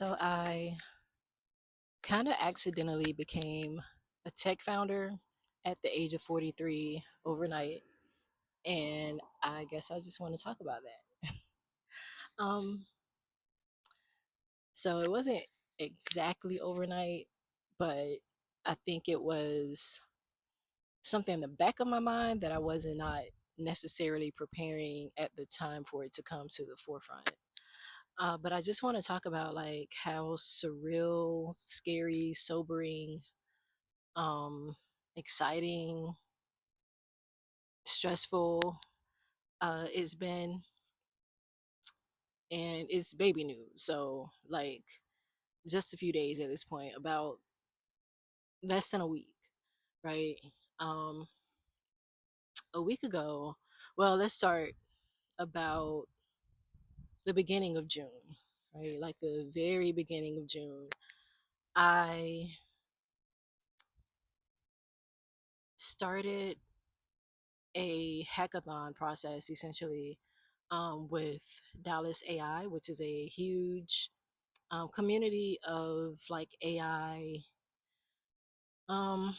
So I kind of accidentally became a tech founder at the age of 43 overnight. And I guess I just want to talk about that. Um, so it wasn't exactly overnight, but I think it was something in the back of my mind that I wasn't not necessarily preparing at the time for it to come to the forefront. But I just want to talk about like how surreal, scary, sobering, um, exciting, stressful it's been, and it's baby news. So like just a few days at this point, about less than a week, right? Um, a week ago, well, let's start about the beginning of June, right? Like the very beginning of June, I started a hackathon process essentially with Dallas AI, which is a huge community of like AI um,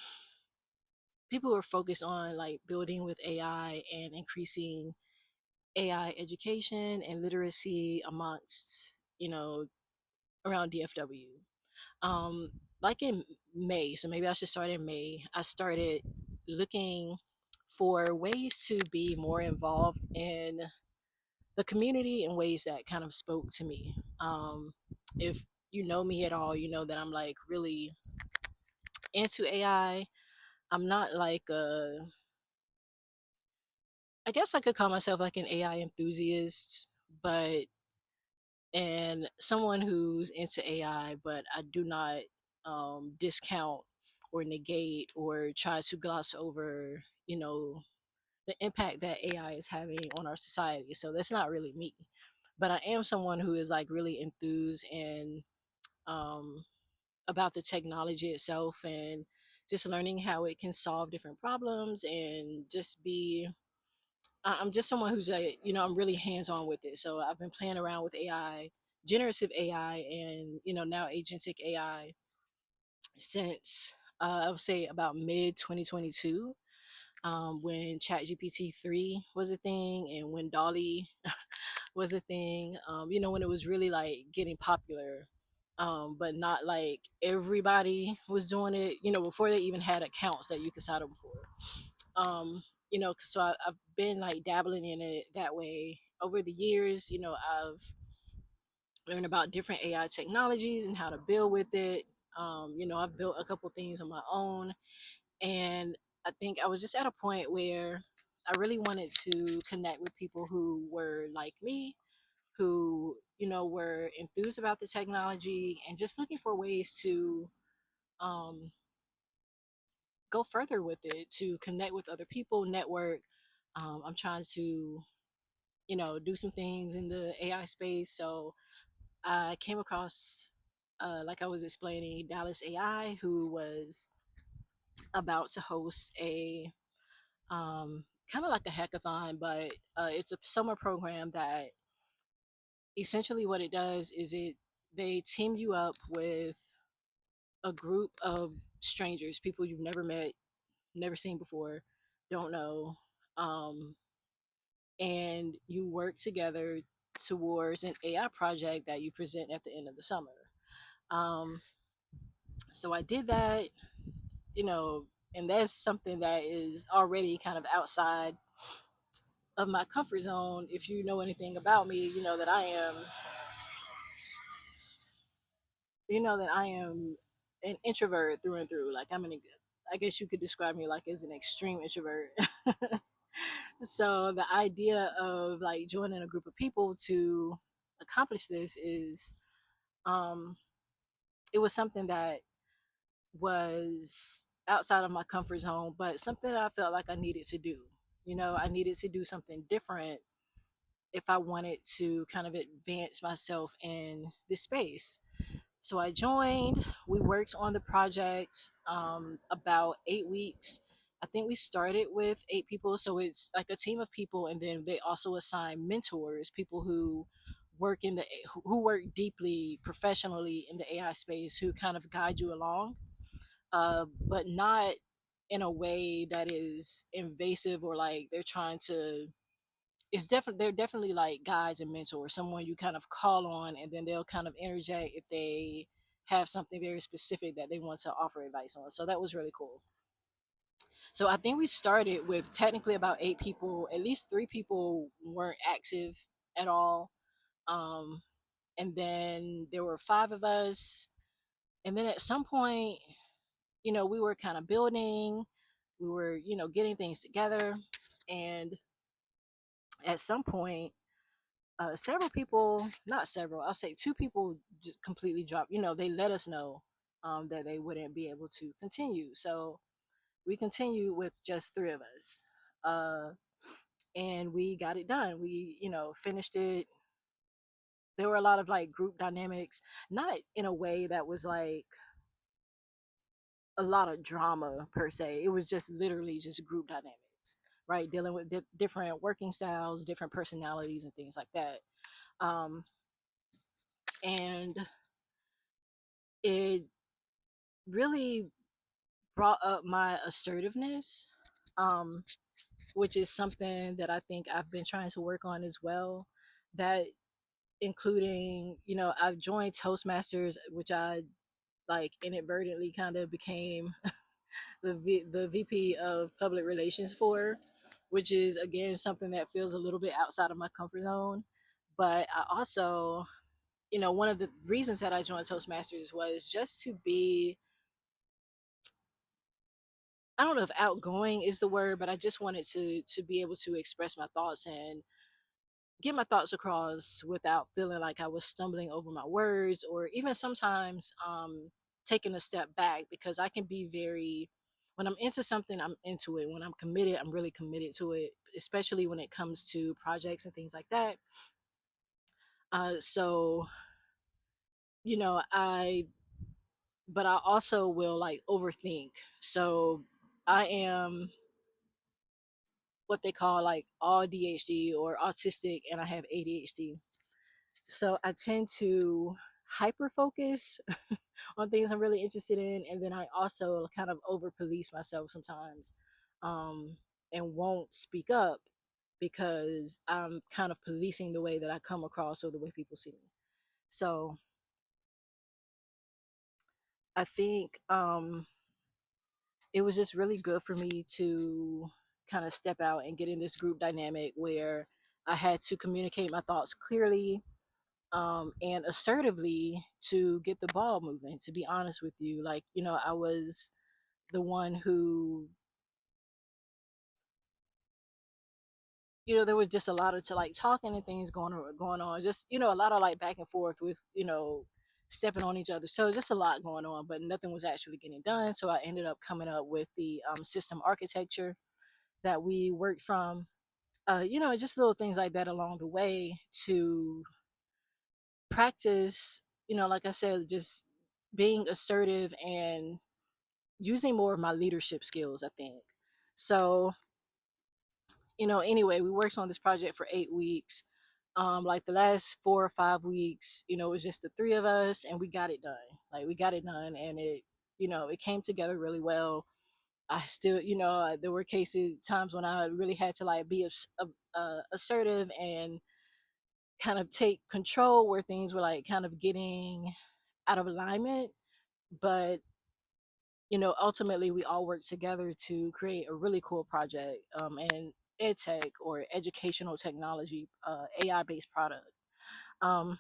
people who are focused on like building with AI and increasing AI education and literacy amongst around DFW. Um, like in May, so maybe I should start in May. I started looking for ways to be more involved in the community in ways that kind of spoke to me. If you know me at all, you know that I'm like really into AI. I'm not like I guess I could call myself like an AI enthusiast, but and someone who's into AI, but I do not discount or negate or try to gloss over, the impact that AI is having on our society. So that's not really me, but I am someone who is like really enthused and um, about the technology itself and just learning how it can solve different problems and just be I'm just someone who's I'm really hands on with it. So I've been playing around with AI, generative AI, and now agentic AI since I would say about mid 2022, when ChatGPT 3 was a thing and when Dolly was a thing. When it was really like getting popular, but not like everybody was doing it. Before they even had accounts that you could sign up for. So I've been like dabbling in it that way over the years. I've learned about different AI technologies and how to build with it. I've built a couple things on my own, and I think I was just at a point where I really wanted to connect with people who were like me, who were enthused about the technology and just looking for ways to um, go further with it, to connect with other people, network. I'm trying to, do some things in the AI space. So I came across, like I was explaining, Dallas AI, who was about to host a kind of like a hackathon, but it's a summer program that essentially what it does is they team you up with a group of strangers, people you've never met, never seen before, don't know, um, and you work together towards an AI project that you present at the end of the summer. Um, so I did that, you know, and that's something that is already kind of outside of my comfort zone. If you know anything about me, you know that I am an introvert through and through. Like I guess you could describe me like as an extreme introvert. So the idea of like joining a group of people to accomplish this is um it was something that was outside of my comfort zone, but something that I felt like I needed to do. I needed to do something different if I wanted to kind of advance myself in this space. So I joined. We worked on the project about 8 weeks. I think we started with 8 people. So it's like a team of people. And then they also assign mentors, people who work in the who work deeply professionally in the AI space, who kind of guide you along, but not in a way that is invasive or like they're trying to. It's definitely they're definitely like guides and mentors, someone you kind of call on, and then they'll kind of interject if they have something very specific that they want to offer advice on. So that was really cool. So I think we started with technically about 8 people. At least 3 people weren't active at all. Um, and then there were 5 of us. And then at some point, we were kind of building, we were, getting things together. And at some point, several people, not several, I'll say 2 people just completely dropped. They let us know that they wouldn't be able to continue. So we continued with just 3 of us. And we got it done. We, finished it. There were a lot of like group dynamics, not in a way that was like a lot of drama per se. It was just literally just group dynamics, right? Dealing with different working styles, different personalities, and things like that. Um, and it really brought up my assertiveness, um, which is something that I think I've been trying to work on as well. That including, I've joined Toastmasters, which I like inadvertently kind of became the VP of public relations for, which is again something that feels a little bit outside of my comfort zone. But I also, one of the reasons that I joined Toastmasters was just to be, I don't know if outgoing is the word, but I just wanted to be able to express my thoughts and get my thoughts across without feeling like I was stumbling over my words, or even sometimes taking a step back, because I can be very, when I'm into something, I'm into it. When I'm committed, I'm really committed to it, especially when it comes to projects and things like that. So, but I also will like overthink. So I am what they call like all DHD or autistic, and I have ADHD. So I tend to hyper focus on things I'm really interested in, and then I also kind of over police myself sometimes, um, and won't speak up because I'm kind of policing the way that I come across or the way people see me. So I think it was just really good for me to kind of step out and get in this group dynamic where I had to communicate my thoughts clearly, and assertively to get the ball moving. To be honest with you, like, I was the one who, there was just a lot of to like talking and things going on, just a lot of like back and forth with stepping on each other's toes, just a lot going on, but nothing was actually getting done. So I ended up coming up with the system architecture that we worked from. Just little things like that along the way to practice, like I said, just being assertive and using more of my leadership skills, I think. So, anyway, we worked on this project for 8 weeks. Like the last 4 or 5 weeks, it was just the 3 of us, and we got it done. Like we got it done, and it came together really well. I still, there were times when I really had to like be assertive and kind of take control where things were like kind of getting out of alignment. But ultimately we all worked together to create a really cool project, and ed tech or educational technology, AI based product. um,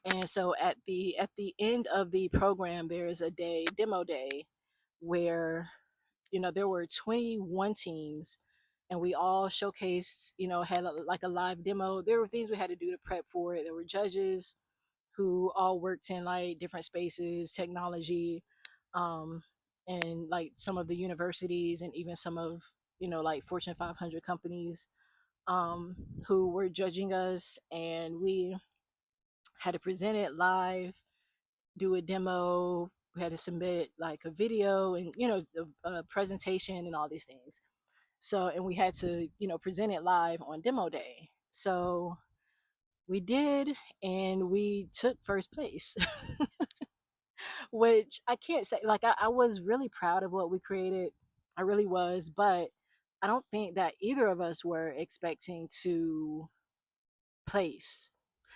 and so at the end of the program, there is a demo day, where there were 21 teams, and we all showcased, had like a live demo. There were things we had to do to prep for it. There were judges who all worked in like different spaces, technology, um, and like some of the universities, and even some of like Fortune 500 companies, um, who were judging us, and we had to present it live, do a demo. We had to submit like a video and a presentation and all these things. So, and we had to present it live on demo day. So We did, and we took first place, which I can't say, like, I was really proud of what we created. I really was, but I don't think that either of us were expecting to place.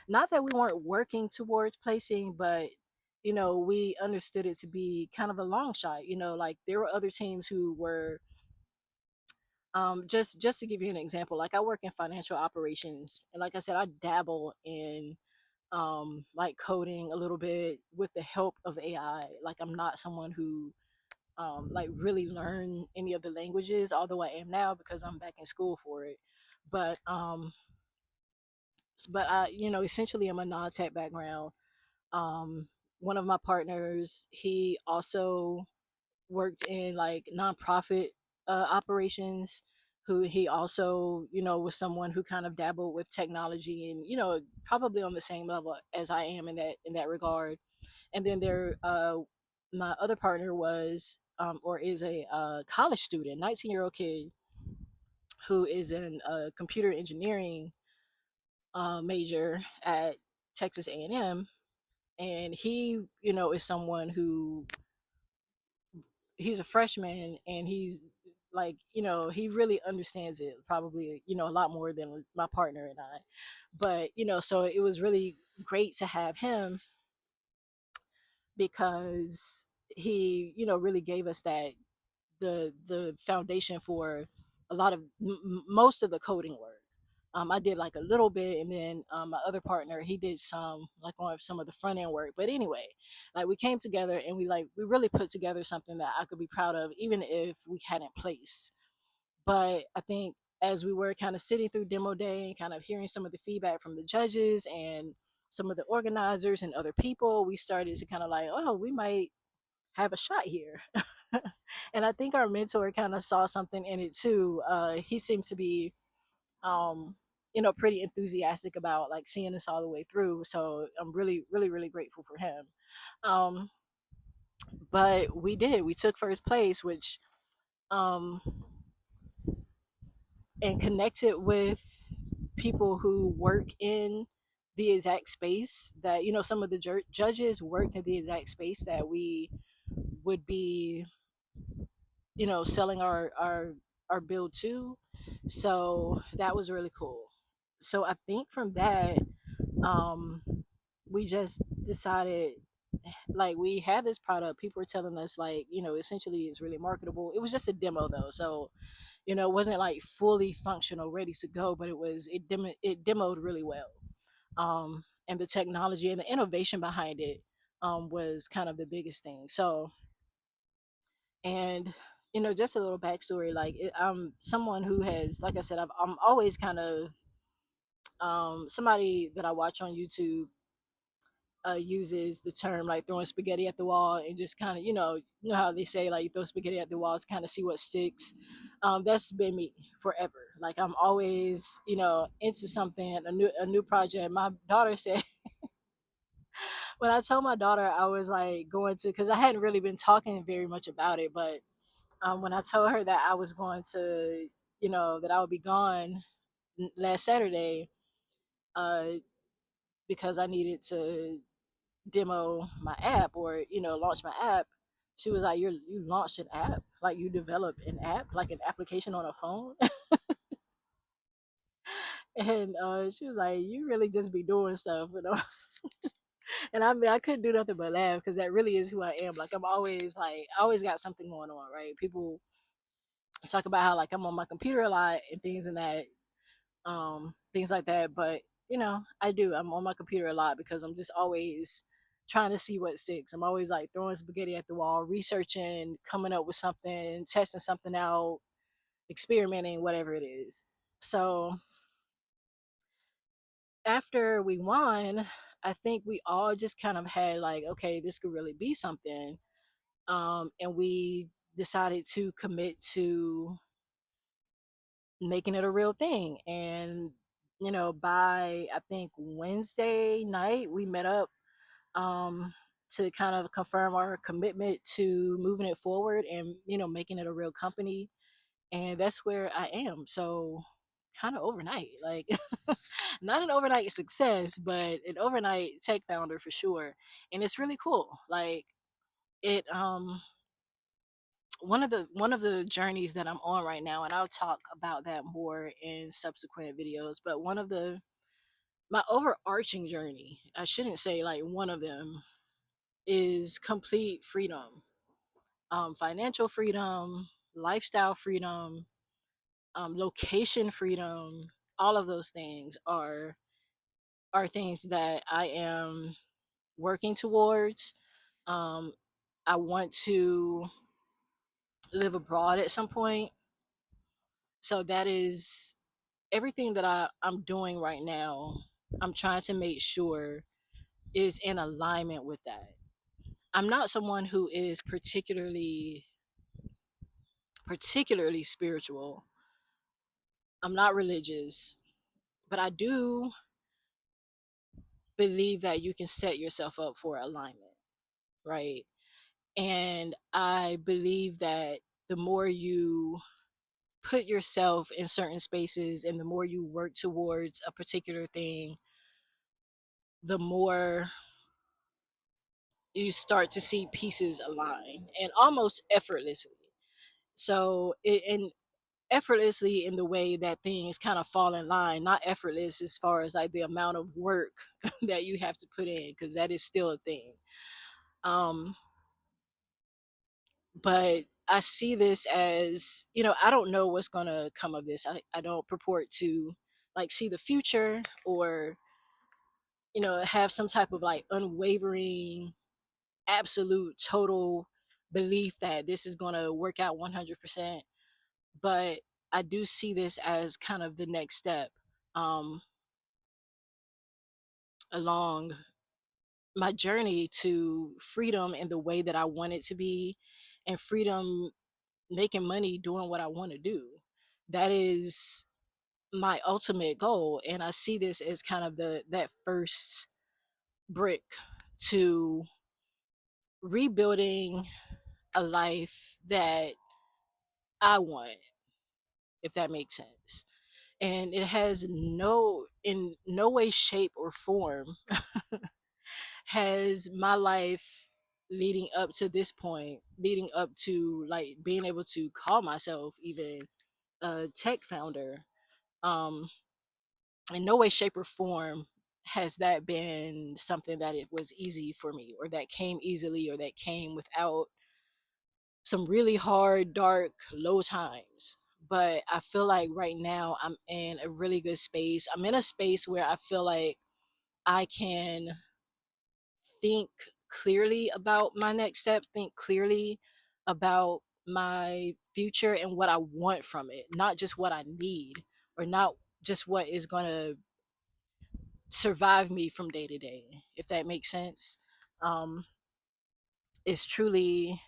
Not that we weren't working towards placing, but we understood it to be kind of a long shot. Like there were other teams who were, just to give you an example, like I work in financial operations, and like I said, I dabble in like coding a little bit with the help of AI. Like I'm not someone who like really learn any of the languages, although I am now because I'm back in school for it. But I, essentially I'm a non-tech background. um One of my partners, he also worked in like nonprofit operations, who he also was someone who kind of dabbled with technology, and probably on the same level as I am in that regard. And then there my other partner was or is a college student, 19-year-old kid, who is in computer engineering major at Texas A&M. And he is someone who, he's a freshman, and he's like, he really understands it probably a lot more than my partner and I. But so it was really great to have him, because he really gave us that, the foundation for a lot of most of the coding work. I did like a little bit, and then my other partner, he did some like on some of the front end work. But anyway, like we came together, and we really put together something that I could be proud of, even if we hadn't placed. But I think as we were kind of sitting through demo day and kind of hearing some of the feedback from the judges and some of the organizers and other people, we started to kind of like, oh, we might have a shot here. And I think our mentor kind of saw something in it too. He seemed to be, um, pretty enthusiastic about like seeing us all the way through. So I'm really, really, really grateful for him. Um, but we did. We took first place, which um, and connected with people who work in the exact space that some of the judges worked in the exact space that we would be selling our build to. So that was really cool. So I think from that, um we just decided, like, we had this product, people were telling us, like, essentially it's really marketable. It was just a demo though, so it wasn't like fully functional ready to go, but it demoed really well. And the technology and the innovation behind it was kind of the biggest thing. So, and just a little backstory, like I'm someone who has, like I said, I'm always kind of somebody that I watch on YouTube uses the term like throwing spaghetti at the wall, and just kind of how they say, like, you throw spaghetti at the wall to kind of see what sticks. That's been me forever. Like I'm always into something, a new project. My daughter said, when I told my daughter I was like going to, because I hadn't really been talking very much about it, but when I told her that I was going to, that I would be gone last Saturday, uh, because I needed to demo my app, or launch my app, she was like, You launched an app? Like you developed an app, like an application on a phone?" And she was like, "You really just be doing stuff." And I mean, I couldn't do nothing but laugh, because that really is who I am. Like I'm always like, I always got something going on, right? People talk about how like I'm on my computer a lot and things like that. But I'm on my computer a lot because I'm just always trying to see what sticks. I'm always like throwing spaghetti at the wall, researching, coming up with something, testing something out, experimenting, whatever it is. So after we won, I think we all just kind of had like, okay, this could really be something. And we decided to commit to making it a real thing. And by I think Wednesday night, we met up to kind of confirm our commitment to moving it forward and making it a real company. And that's where I am. So kind of overnight. Like, not an overnight success, but an overnight tech founder for sure. And it's really cool. Like, it one of the journeys that I'm on right now, and I'll talk about that more in subsequent videos, but one of the my overarching journey, I shouldn't say like one of them, is complete freedom. Financial freedom, lifestyle freedom, location freedom. All of those things are things that I am working towards. um, I want to live abroad at some point, so that is everything that I'm doing right now. I'm trying to make sure is in alignment with that. I'm not someone who is particularly spiritual. I'm not religious, but I do believe that you can set yourself up for alignment, right? And I believe that the more you put yourself in certain spaces and the more you work towards a particular thing, the more you start to see pieces align and almost effortlessly. So, and effortlessly in the way that things kind of fall in line, not effortless as far as like the amount of work that you have to put in, because that is still a thing. Um, but I see this as, I don't know what's going to come of this. I don't purport to like see the future or, have some type of like unwavering, absolute, total belief that this is going to work out 100%. But I do see this as kind of the next step um, along my journey to freedom in the way that I want it to be, and freedom making money doing what I want to do. That is my ultimate goal, and I see this as kind of the that first brick to rebuilding a life that I want, if that makes sense. And it has in no way, shape, or form has my life leading up to this point, leading up to like being able to call myself even a tech founder, um, in no way, shape, or form has that been something that it was easy for me, or that came easily, or that came without some really hard, dark, low times. But I feel like right now I'm in a really good space. I'm in a space where I feel like I can think clearly about my next steps, think clearly about my future and what I want from it, not just what I need, or not just what is going to survive me from day to day, if that makes sense. Um, it's truly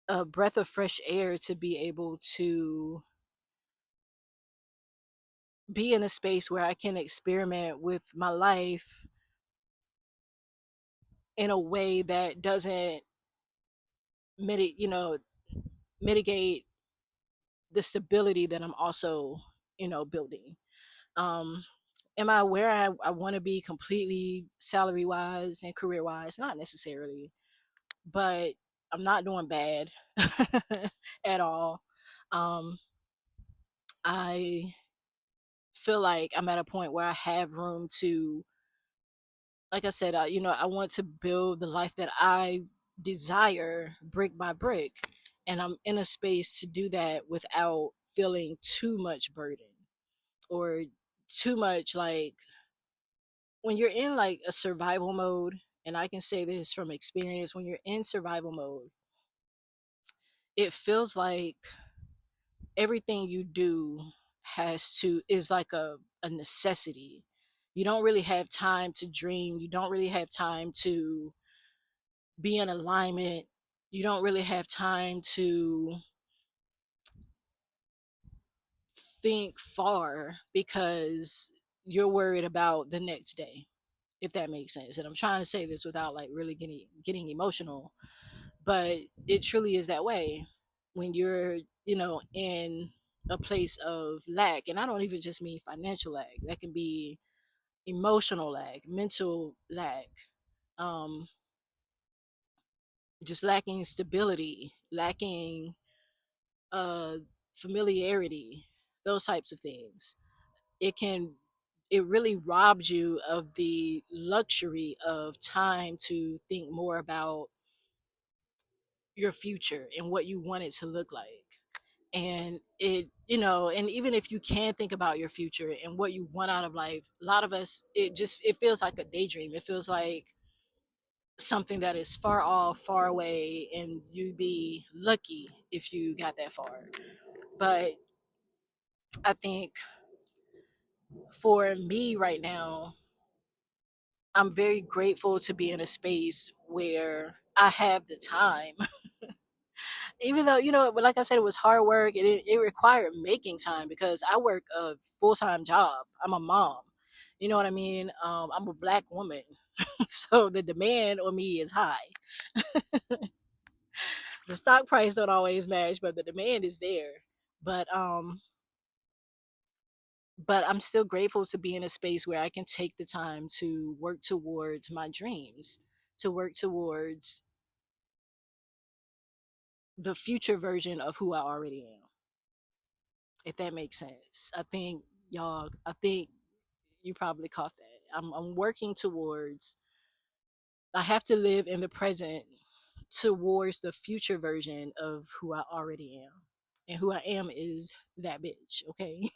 a breath of fresh air to be able to be in a space where I can experiment with my life in a way that doesn't mitigate the stability that I'm also, building. Um, am I where I want to be completely salary wise and career wise? Not necessarily, but I'm not doing bad at all. Um, I feel like I'm at a point where I have room to, like I said, I want to build the life that I desire brick by brick. And I'm in a space to do that without feeling too much burden, or too much like when you're in like a survival mode. And I can say this from experience: when you're in survival mode, it feels like everything you do is like a necessity. You don't really have time to dream. You don't really have time to be in alignment. You don't really have time to think far because you're worried about the next day, if that makes sense. And I'm trying to say this without like really getting emotional, but it truly is that way when you're, in a place of lack. And I don't even just mean financial lack, that can be emotional lack, mental lack, um, just lacking stability, lacking uh, familiarity, those types of things. It can, it really robs you of the luxury of time to think more about your future and what you want it to look like. And it, you know, and even if you can think about your future and what you want out of life, a lot of us, it just, it feels like a daydream. It feels like something that is far off, far away, and you'd be lucky if you got that far. But I think for me right now, I'm very grateful to be in a space where I have the time. Even though, you know, but like I said, it was hard work and it required making time because I work a full time job. I'm a mom. You know what I mean? I'm a black woman. So the demand on me is high. The stock price don't always match, but the demand is there. But um, but I'm still grateful to be in a space where I can take the time to work towards my dreams, to work towards the future version of who I already am. If that makes sense. I think you probably caught that. I'm working towards, I have to live in the present towards the future version of who I already am. And who I am is that bitch, okay?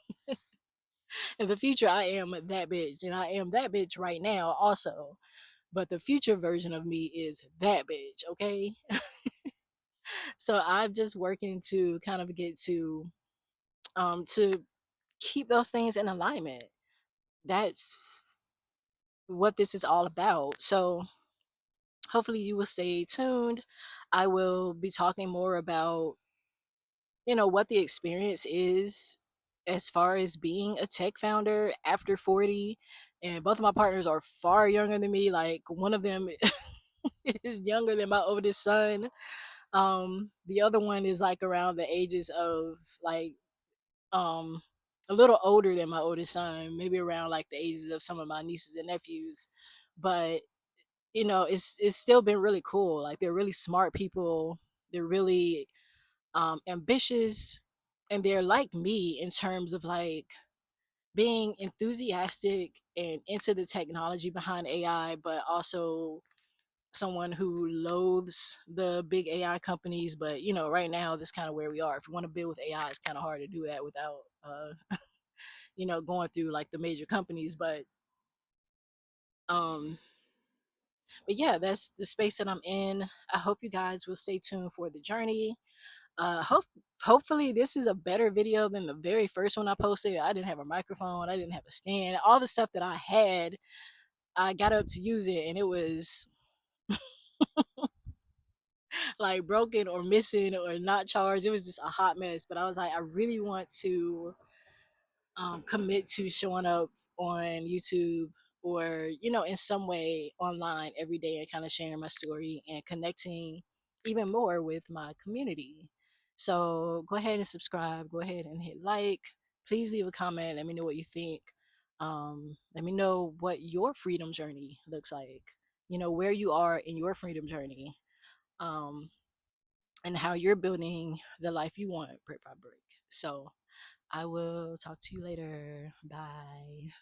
In the future, I am that bitch. And I am that bitch right now, also. But the future version of me is that bitch, okay? So I'm just working to kind of get to keep those things in alignment. That's what this is all about. So hopefully you will stay tuned. I will be talking more about, you know, what the experience is as far as being a tech founder after 40. And both of my partners are far younger than me. Like one of them is younger than my oldest son. The other one is like around the ages of like um a little older than my oldest son, maybe around like the ages of some of my nieces and nephews. But you know, it's still been really cool. Like they're really smart people. They're really ambitious, and they're like me in terms of like being enthusiastic and into the technology behind AI, but also someone who loathes the big AI companies. But you know, right now that's kind of where we are. If you want to build with AI, it's kind of hard to do that without you know, going through like the major companies. Um but yeah, that's the space that I'm in. I hope you guys will stay tuned for the journey. Hopefully this is a better video than the very first one I posted. I didn't have a microphone, I didn't have a stand, all the stuff that I had, I got up to use it and it was like broken or missing or not charged. It was just a hot mess. But I was like, I really want to commit to showing up on YouTube or, you know, in some way online every day and kind of sharing my story and connecting even more with my community. So go ahead and subscribe, go ahead and hit like, please leave a comment, let me know what you think. Let me know what your freedom journey looks like, you know, where you are in your freedom journey, um, and how you're building the life you want brick by brick. So I will talk to you later. Bye.